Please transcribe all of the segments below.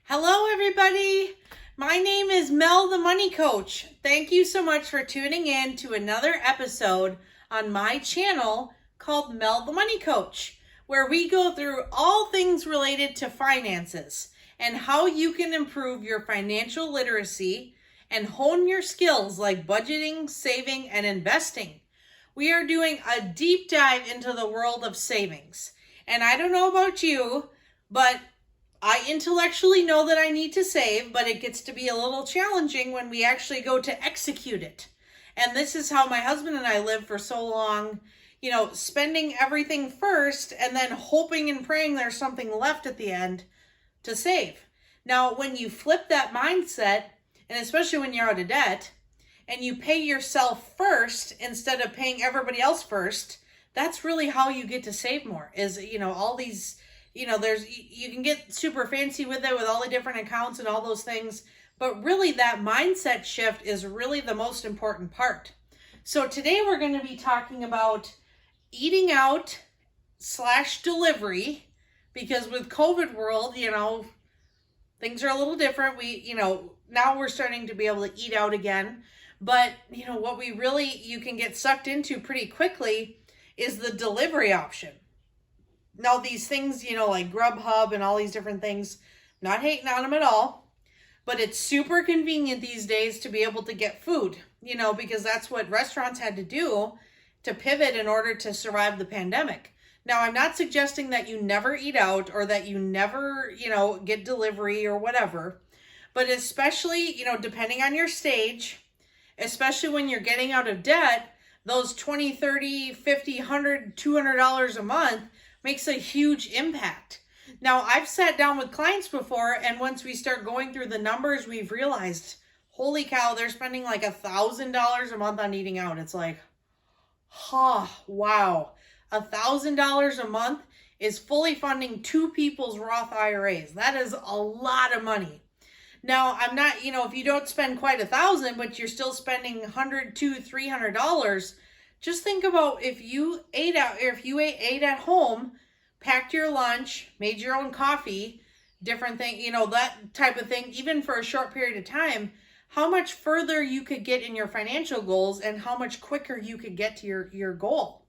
Hello, everybody. My name is Mel the Money Coach. Thank you so much for tuning in to another episode on my channel called Mel the Money Coach, where we go through all things related to finances and how you can improve your financial literacy and hone your skills like budgeting, saving, and investing. We are doing a deep dive into the world of savings. And I don't know about you, but I intellectually know that I need to save, but it gets to be a little challenging when we actually go to execute it. And this is how my husband and I lived for so long, spending everything first and then hoping and praying there's something left at the end to save. Now, when you flip that mindset, and especially when you're out of debt, and you pay yourself first instead of paying everybody else first, that's really how you get to save more, is, all these... you can get super fancy with it with all the different accounts and all those things, but really that mindset shift is really the most important part. So today we're going to be talking about eating out / delivery, because with COVID world, things are a little different. Now we're starting to be able to eat out again, but what you can get sucked into pretty quickly is the delivery option. Now, these things, like Grubhub and all these different things, not hating on them at all, but it's super convenient these days to be able to get food, because that's what restaurants had to do to pivot in order to survive the pandemic. Now, I'm not suggesting that you never eat out or that you never, get delivery or whatever, but especially, depending on your stage, especially when you're getting out of debt, those $20, $30, $50, $100, $200 a month makes a huge impact. Now, I've sat down with clients before, and once we start going through the numbers, we've realized, holy cow, they're spending like $1,000 a month on eating out. It's like, wow. $1,000 a month is fully funding 2 people's Roth IRAs. That is a lot of money. Now, I'm not, if you don't spend quite $1,000, but you're still spending $100, $200, $300, just think about if you ate out, or if you ate at home, packed your lunch, made your own coffee, different thing, that type of thing, even for a short period of time, how much further you could get in your financial goals and how much quicker you could get to your goal.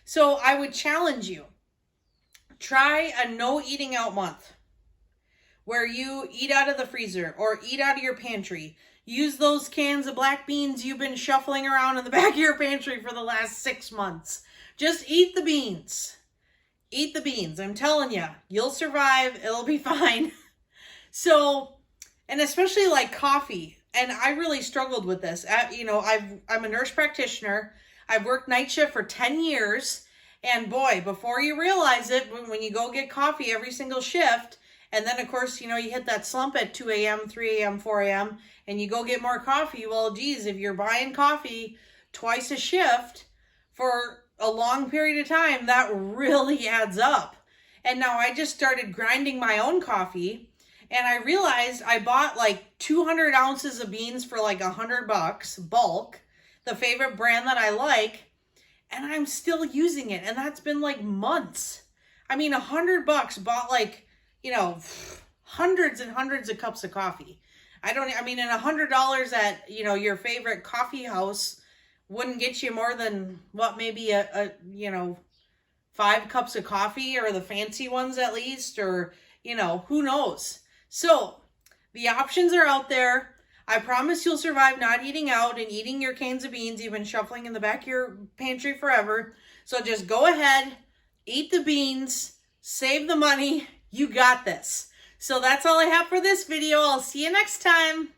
So I would challenge you, try a no eating out month where you eat out of the freezer or eat out of your pantry. Use those cans of black beans you've been shuffling around in the back of your pantry for the last 6 months. Just eat the beans. Eat the beans. I'm telling you, you'll survive. It'll be fine. So, and especially like coffee. And I really struggled with this. I'm a nurse practitioner. I've worked night shift for 10 years. And boy, before you realize it, when you go get coffee every single shift, and then, of course, you hit that slump at 2 a.m., 3 a.m., 4 a.m., and you go get more coffee. Well, geez, if you're buying coffee twice a shift for a long period of time, that really adds up. And now I just started grinding my own coffee, and I realized I bought like 200 ounces of beans for like $100 bulk, the favorite brand that I like, and I'm still using it. And that's been like months. I mean, $100 bought like, hundreds and hundreds of cups of coffee. And $100 at, your favorite coffee house wouldn't get you more than maybe a 5 cups of coffee, or the fancy ones at least, or, who knows? So the options are out there. I promise you'll survive not eating out and eating your cans of beans you've been shuffling in the back of your pantry forever. So just go ahead, eat the beans, save the money. You got this. So that's all I have for this video. I'll see you next time.